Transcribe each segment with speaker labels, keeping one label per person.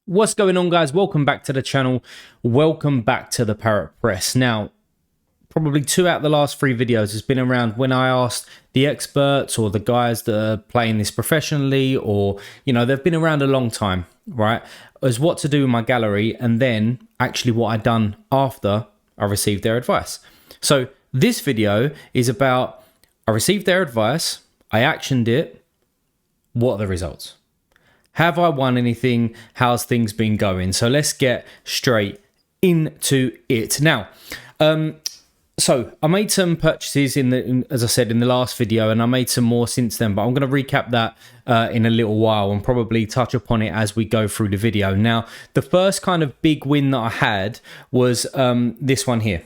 Speaker 1: What's going on, guys? Welcome back to the channel. Welcome back to the Parrot Press. Now, probably 2 out of the last 3 videos has been around when I asked the experts or the guys that are playing this professionally, or, you know, they've been around a long time, right? As what to do in my gallery, and then actually what I'd done after I received their advice. So this video is about, I received their advice, I actioned it, what are the results? Have I won anything? How's things been going? So let's get straight into it. Now, so I made some purchases as I said, in the last video, and I made some more since then, but I'm going to recap that in a little while and probably touch upon it as we go through the video. Now, the first kind of big win that I had was this one here.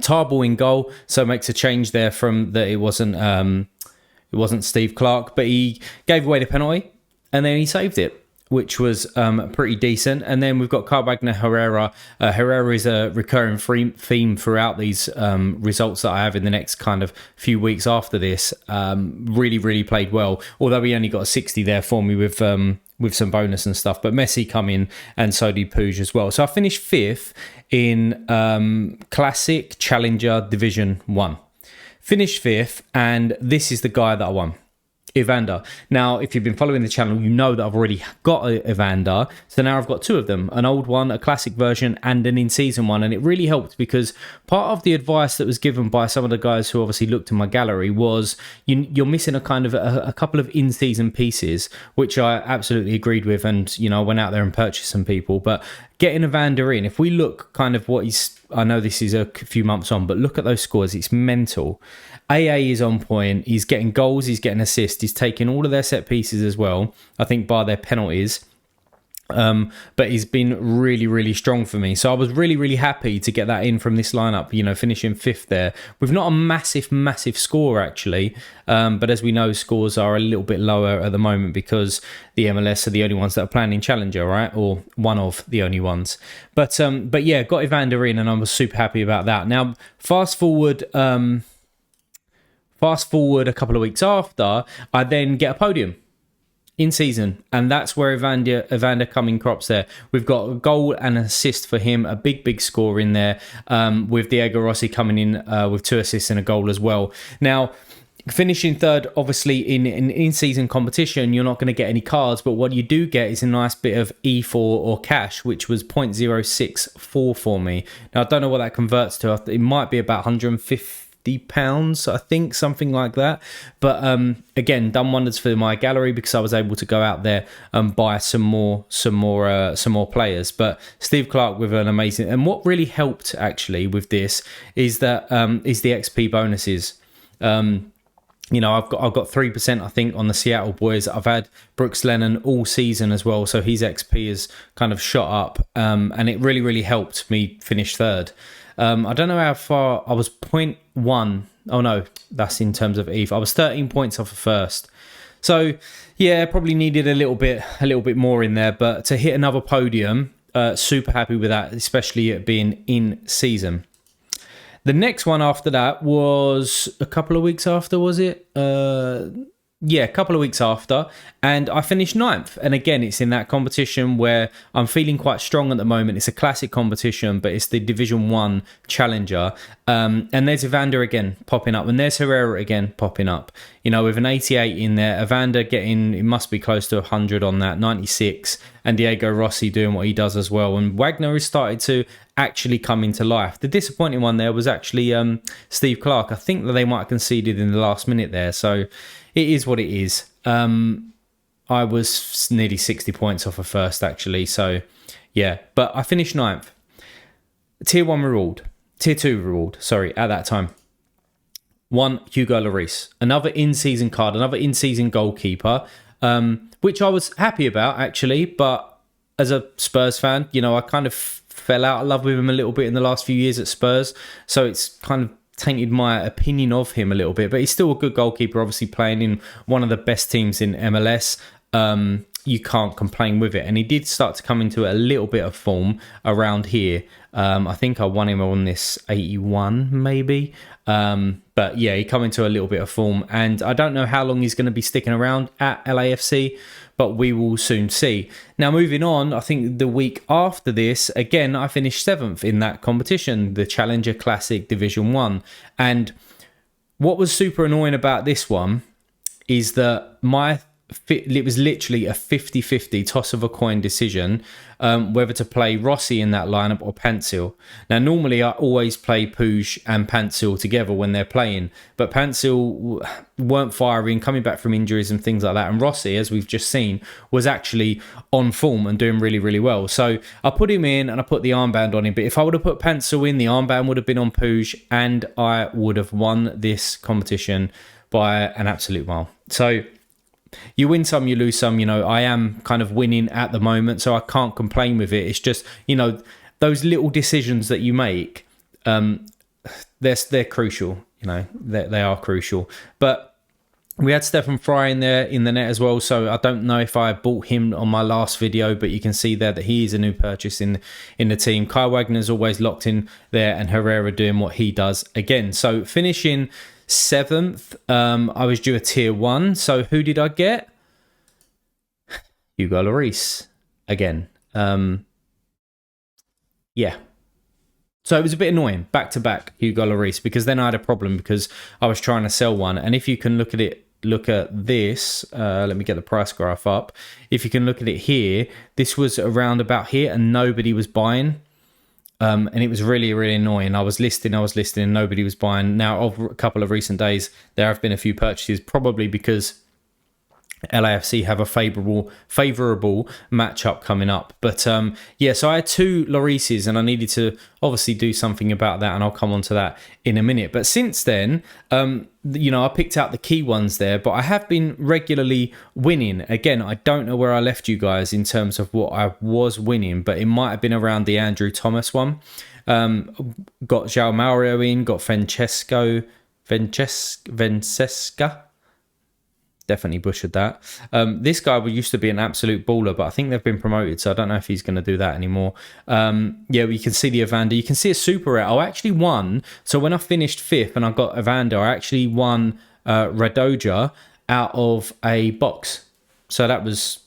Speaker 1: Tarbell in goal, so it makes a change there from that. It wasn't Steve Clark, but he gave away the penalty. And then he saved it, which was pretty decent. And then we've got Carl Wagner Herrera. Herrera is a recurring theme throughout these results that I have in the next kind of few weeks after this. Really played well. Although he only got a 60 there for me with some bonus and stuff. But Messi come in, and so did Puig as well. So I finished 5th in Classic Challenger Division 1. Finished 5th, and this is the guy that I won. Evander. Now, if you've been following the channel, you know that I've already got a Evander. So now I've got 2 of them, an old one, a classic version, and an in-season one. And it really helped because part of the advice that was given by some of the guys who obviously looked in my gallery was you're missing a kind of a couple of in-season pieces, which I absolutely agreed with. And, you know, I went out there and purchased some people. But getting Evander in, if we look kind of what he's, I know this is a few months on, but look at those scores. It's mental. AA is on point. He's getting goals. He's getting assists. He's taking all of their set pieces as well, I think, bar their penalties. But he's been really strong for me. So I was really happy to get that in from this lineup, you know, finishing 5th there. With not a massive score, actually. But as we know, scores are a little bit lower at the moment because the MLS are the only ones that are playing in Challenger, right? Or one of the only ones. But yeah, got Evander in, and I was super happy about that. Now, fast forward a couple of weeks after, I then get a podium in season, and that's where Evander coming crops there. We've got a goal and an assist for him, a big score in there, with Diego Rossi coming in with 2 assists and a goal as well. Now, finishing 3rd, obviously in an in-season competition, you're not going to get any cards, but what you do get is a nice bit of E4 or cash, which was 0.064 for me. Now, I don't know what that converts to. It might be about 150 pounds, I think, something like that. But again, done wonders for my gallery because I was able to go out there and buy some more players. But Steve Clark with an amazing, and what really helped actually with this is that is the XP bonuses. You know, I've got 3%, I think, on the Seattle boys. I've had Brooks Lennon all season as well, so his XP has kind of shot up, and it really helped me finish 3rd. I don't know how far I was. 0.1. Oh no, that's in terms of ETH. I was 13 points off of 1st. So yeah, probably needed a little bit more in there. But to hit another podium, super happy with that, especially it being in season. The next one after that was a couple of weeks after, was it? Yeah, a couple of weeks after, and I finished 9th. And again, it's in that competition where I'm feeling quite strong at the moment. It's a classic competition, but it's the Division 1 Challenger. And there's Evander again popping up, and there's Herrera again popping up. You know, with an 88 in there, Evander getting, it must be close to 100 on that, 96, and Diego Rossi doing what he does as well. And Wagner has started to actually come into life. The disappointing one there was actually Steve Clark. I think that they might have conceded in the last minute there, so it is what it is. I was nearly 60 points off of 1st, actually. So, yeah. But I finished 9th. Tier 1 reward. Tier 2 reward, sorry, at that time. 1, Hugo Lloris. Another in-season card, another in-season goalkeeper, which I was happy about, actually. But as a Spurs fan, you know, I kind of fell out of love with him a little bit in the last few years at Spurs. So it's kind of tainted my opinion of him a little bit, but he's still a good goalkeeper, obviously playing in one of the best teams in MLS. you can't complain with it. And he did start to come into a little bit of form around here. I think I won him on this 81 maybe. But yeah, he come into a little bit of form, and I don't know how long he's going to be sticking around at LAFC, but we will soon see. Now, moving on, I think the week after this, again, I finished 7th in that competition, the Challenger Classic Division 1. And what was super annoying about this one is that it was literally a 50-50 toss of a coin decision whether to play Rossi in that lineup or Pansil. Now, normally I always play Puig and Pansil together when they're playing, but Pansil weren't firing, coming back from injuries and things like that. And Rossi, as we've just seen, was actually on form and doing really, really well. So I put him in and I put the armband on him. But if I would have put Pansil in, the armband would have been on Puig, and I would have won this competition by an absolute mile. So you win some, you lose some. I am kind of winning at the moment, so I can't complain with it. It's just, those little decisions that you make, they're crucial. They are crucial. But we had Stefan Fry in there in the net as well, so I don't know if I bought him on my last video, but you can see there that he is a new purchase in the team. Kai Wagner's always locked in there, and Herrera doing what he does again. So finishing 7th, I was due a tier 1. So who did I get? Hugo Lloris again. Yeah. So it was a bit annoying, back to back Hugo Lloris, because then I had a problem because I was trying to sell one. And if you can look at this, let me get the price graph up. If you can look at it here, this was around about here and nobody was buying. And it was really, really annoying. I was listing and nobody was buying. Now, over a couple of recent days, there have been a few purchases, probably because LAFC have a favourable matchup coming up. But yeah, so I had 2 Llorises and I needed to obviously do something about that, and I'll come on to that in a minute. But since then, I picked out the key ones there, but I have been regularly winning. Again, I don't know where I left you guys in terms of what I was winning, but it might have been around the Andrew Thomas one. Got João Mauro in, got Francesca. Definitely butchered that. This guy used to be an absolute baller, but I think they've been promoted, so I don't know if he's going to do that anymore. Yeah, you can see the Evander. You can see a super rare. I actually won. So when I finished 5th and I got Evander, I actually won Radoja out of a box. So that was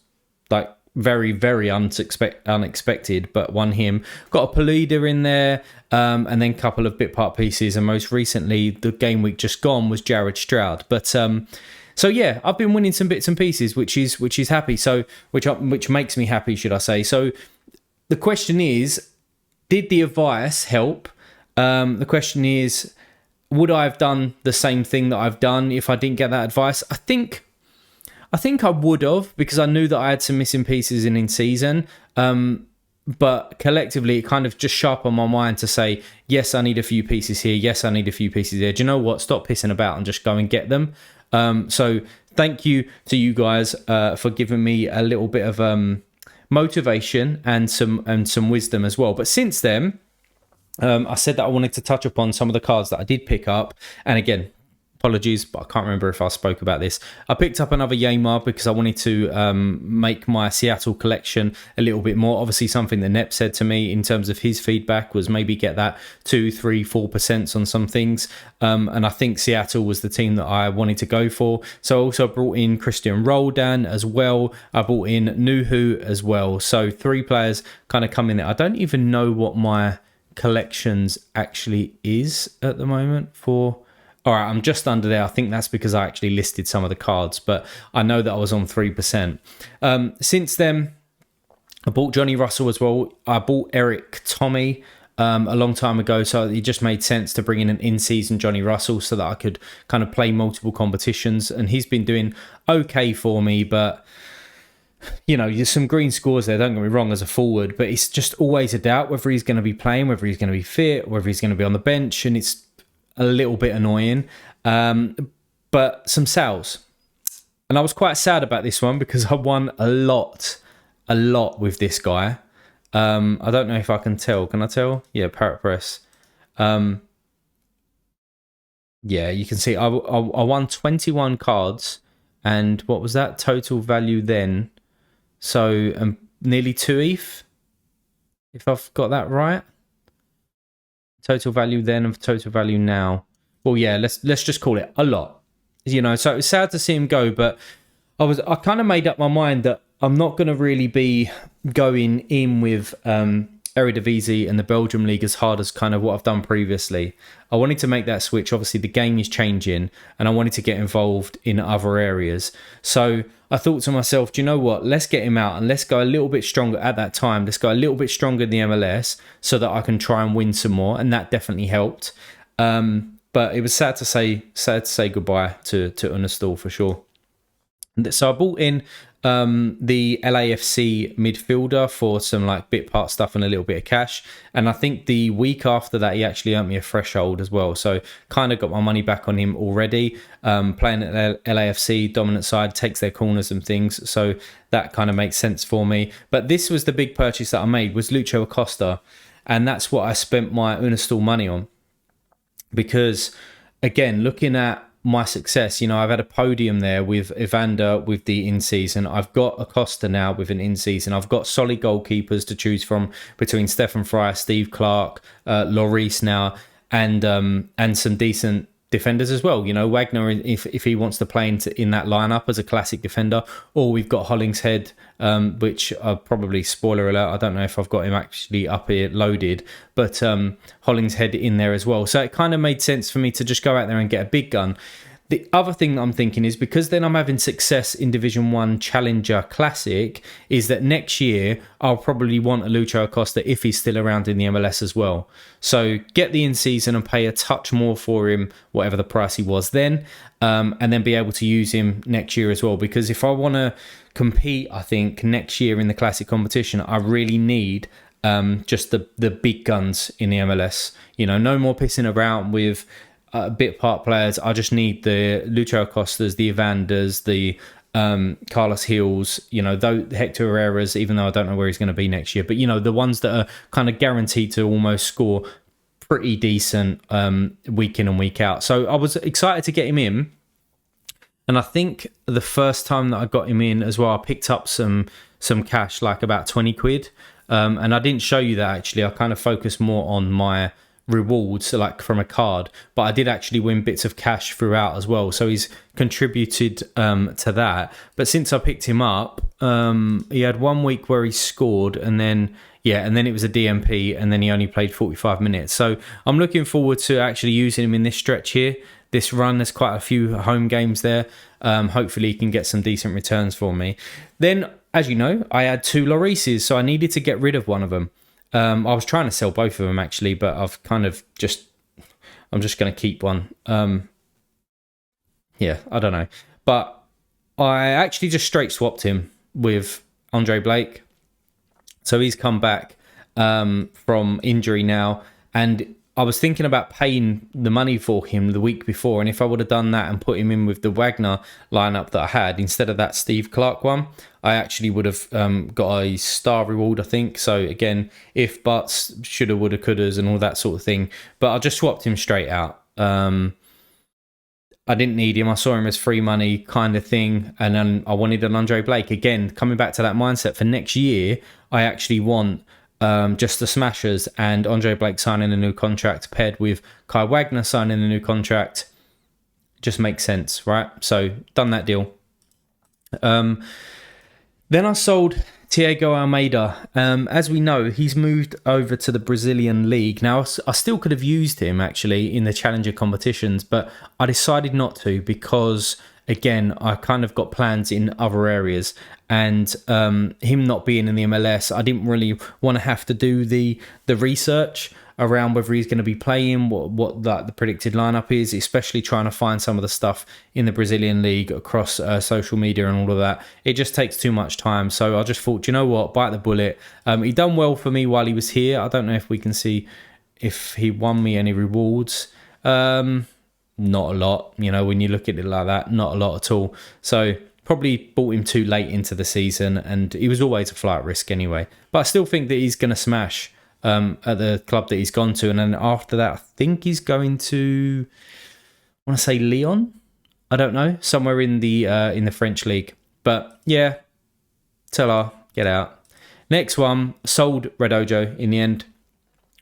Speaker 1: like very, very unexpected, but won him. Got a Polida in there, and then a couple of bit part pieces. And most recently, the game week just gone was Jared Stroud. But so yeah, I've been winning some bits and pieces, which is happy. So which makes me happy, should I say? So the question is, did the advice help? The question is, would I have done the same thing that I've done if I didn't get that advice? I think I would have, because I knew that I had some missing pieces in season. But collectively, it kind of just sharpened my mind to say, yes, I need a few pieces here. Yes, I need a few pieces there. Do you know what? Stop pissing about and just go and get them. So thank you to you guys for giving me a little bit of motivation and some wisdom as well. But since then, I said that I wanted to touch upon some of the cards that I did pick up. And again, apologies, but I can't remember if I spoke about this. I picked up another Yeimar because I wanted to make my Seattle collection a little bit more. Obviously, something that Nep said to me in terms of his feedback was maybe get that 2, 3, 4% on some things. And I think Seattle was the team that I wanted to go for. So I also brought in Christian Roldan as well. I brought in Nuhu as well. So 3 players kind of come in there. I don't even know what my collections actually is at the moment for... All right, I'm just under there. I think that's because I actually listed some of the cards, but I know that I was on 3%. Since then, I bought Johnny Russell as well. I bought Eric Tommy a long time ago, so it just made sense to bring in an in-season Johnny Russell so that I could kind of play multiple competitions, and he's been doing okay for me, but... there's some green scores there, don't get me wrong, as a forward, but it's just always a doubt whether he's going to be playing, whether he's going to be fit, whether he's going to be on the bench, and it's a little bit annoying. But some sales. And I was quite sad about this one because I won a lot with this guy. I don't know if I can tell. Can I tell? Yeah, Parrot Press. Yeah, you can see I won 21 cards. And what was that total value then? So nearly 2 ETH, if I've got that right. Total value then of total value now. Well, yeah, let's just call it a lot. You know, so it was sad to see him go, but I kind of made up my mind that I'm not going to really be going in with Eredivisie and the Belgium League as hard as kind of what I've done previously. I wanted to make that switch. Obviously, the game is changing and I wanted to get involved in other areas. So I thought to myself, do you know what? Let's get him out and let's go a little bit stronger at that time. Let's go a little bit stronger in the MLS so that I can try and win some more. And that definitely helped. But it was sad to say goodbye to Unestål for sure. So I bought in the LAFC midfielder for some like bit part stuff and a little bit of cash. And I think the week after that, he actually earned me a threshold as well. So kind of got my money back on him already. Playing at LAFC, dominant side, takes their corners and things. So that kind of makes sense for me. But this was the big purchase that I made, was Lucho Acosta. And that's what I spent my Unestål money on. Because, again, looking at my success, you know, I've had a podium there with Evander with the in-season. I've got Acosta now with an in-season. I've got solid goalkeepers to choose from between Stefan Fryer, Steve Clark, Lloris now, and some decent defenders as well. You know, Wagner, if he wants to play in that lineup as a classic defender, or we've got Hollingshead, which probably, spoiler alert, I don't know if I've got him actually up here loaded, but Hollingshead in there as well. So it kind of made sense for me to just go out there and get a big gun. The other thing that I'm thinking is, because then I'm having success in Division 1 Challenger Classic, is that next year I'll probably want a Lucho Acosta if he's still around in the MLS as well. So get the in-season and pay a touch more for him, whatever the price he was then, and then be able to use him next year as well. Because if I want to compete, I think, next year in the Classic competition, I really need just the big guns in the MLS. You know, no more pissing around with bit part players. I just need the Lucho Acostas, the Evanders, the Carlos Hills, you know, Hector Herrera's, even though I don't know where he's going to be next year, but you know, the ones that are kind of guaranteed to almost score pretty decent week in and week out. So I was excited to get him in. And I think the first time that I got him in as well, I picked up some cash, like about 20 quid. And I didn't show you that actually. I kind of focused more on my rewards, like from a card, but I did actually win bits of cash throughout as well, so he's contributed to that. But since I picked him up, he had 1 week where he scored, and then it was a DMP, and then he only played 45 minutes. So I'm looking forward to actually using him in this stretch here, this run. There's quite a few home games there. Hopefully he can get some decent returns for me. Then, as you know, I had 2 Llorises, so I needed to get rid of one of them. I was trying to sell both of them actually, but I've kind of I'm just going to keep one. Yeah, I don't know. But I actually just straight swapped him with Andre Blake. So he's come back from injury now. And I was thinking about paying the money for him the week before. And if I would have done that and put him in with the Wagner lineup that I had, instead of that Steve Clark one, I actually would have got a star reward, I think. So again, if buts, shoulda, woulda, couldas, and all that sort of thing. But I just swapped him straight out. I didn't need him. I saw him as free money kind of thing. And then I wanted an Andre Blake. Again, coming back to that mindset for next year, I actually want just the smashers, and Andre Blake signing a new contract paired with Kai Wagner signing a new contract just makes sense, right? So done that deal. Then I sold Thiago Almeida. As we know, he's moved over to the Brazilian league. Now, I still could have used him actually in the Challenger competitions, but I decided not to because, again, I kind of got plans in other areas, and him not being in the MLS, I didn't really want to have to do the research around whether he's going to be playing, what the predicted lineup is, especially trying to find some of the stuff in the Brazilian league across social media and all of that. It just takes too much time. So I just thought, you know what, bite the bullet. He done well for me while he was here. I don't know if we can see if he won me any rewards. Not a lot, you know, when you look at it like that, not a lot at all. So probably bought him too late into the season, and he was always a flight risk anyway. But I still think that he's going to smash at the club that he's gone to. And then after that, I think he's going to, I want to say Lyon. I don't know, somewhere in the French league. But yeah, tell her, get out. Next one, sold Red Ojo in the end.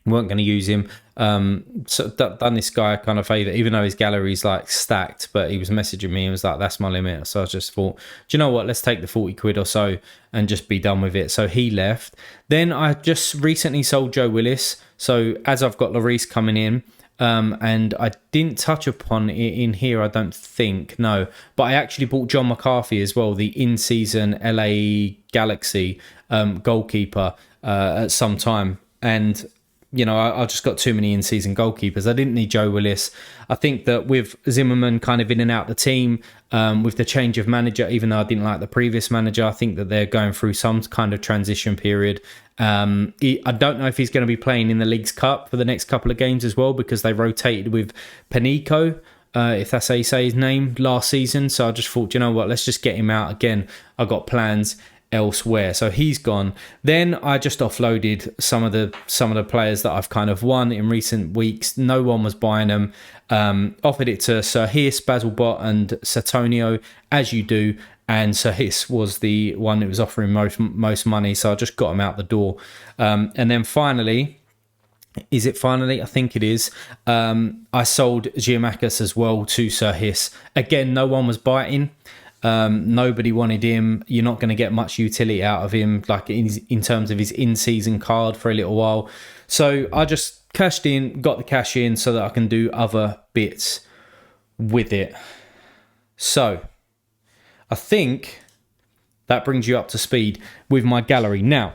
Speaker 1: Weren't going to use him. So done this guy a kind of favor, even though his gallery's like stacked, but he was messaging me and was like, that's my limit. So I just thought, do you know what, let's take the 40 quid or so and just be done with it. So he left. Then I just recently sold Joe Willis. So as I've got Lloris coming in, and I didn't touch upon it in here, I don't think, no, but I actually bought John McCarthy as well, the in-season LA Galaxy goalkeeper at some time. And you know, I just got too many in-season goalkeepers. I didn't need Joe Willis. I think that with Zimmerman kind of in and out the team, with the change of manager, even though I didn't like the previous manager, I think that they're going through some kind of transition period. I don't know if he's going to be playing in the League's Cup for the next couple of games as well, because they rotated with Panico, if that's how you say his name, last season. So I just thought, you know what, let's just get him out again. I got plans elsewhere, so he's gone. Then I just offloaded some of the players that I've kind of won in recent weeks. No one was buying them. Offered it to Sir Hiss, Basilbot and Satonio, as you do, and Sir Hiss was the one that was offering most money, so I just got him out the door. And then finally, is it finally? I think it is. I sold Giamakis as well to Sir Hiss. Again, no one was biting. Nobody wanted him. You're not going to get much utility out of him, like in terms of his in-season card for a little while. So I just cashed in, got the cash in so that I can do other bits with it. So I think that brings you up to speed with my gallery. Now,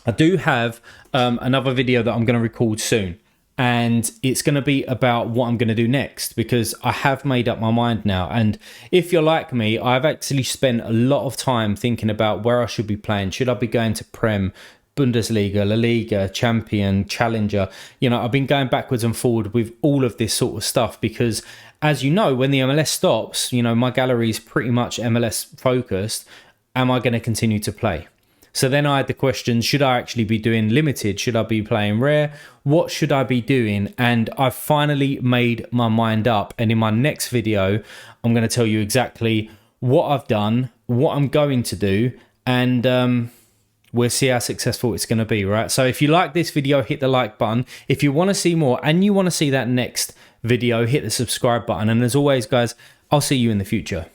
Speaker 1: I do have another video that I'm going to record soon. And it's going to be about what I'm going to do next, because I have made up my mind now. And if you're like me, I've actually spent a lot of time thinking about where I should be playing. Should I be going to Prem, Bundesliga, La Liga, Champion, Challenger? You know, I've been going backwards and forward with all of this sort of stuff because, as you know, when the MLS stops, you know, my gallery is pretty much MLS focused. Am I going to continue to play? So then I had the question, should I actually be doing limited? Should I be playing rare? What should I be doing? And I've finally made my mind up. And in my next video, I'm going to tell you exactly what I've done, what I'm going to do, and we'll see how successful it's going to be, right? So if you like this video, hit the like button. If you want to see more and you want to see that next video, hit the subscribe button. And as always, guys, I'll see you in the future.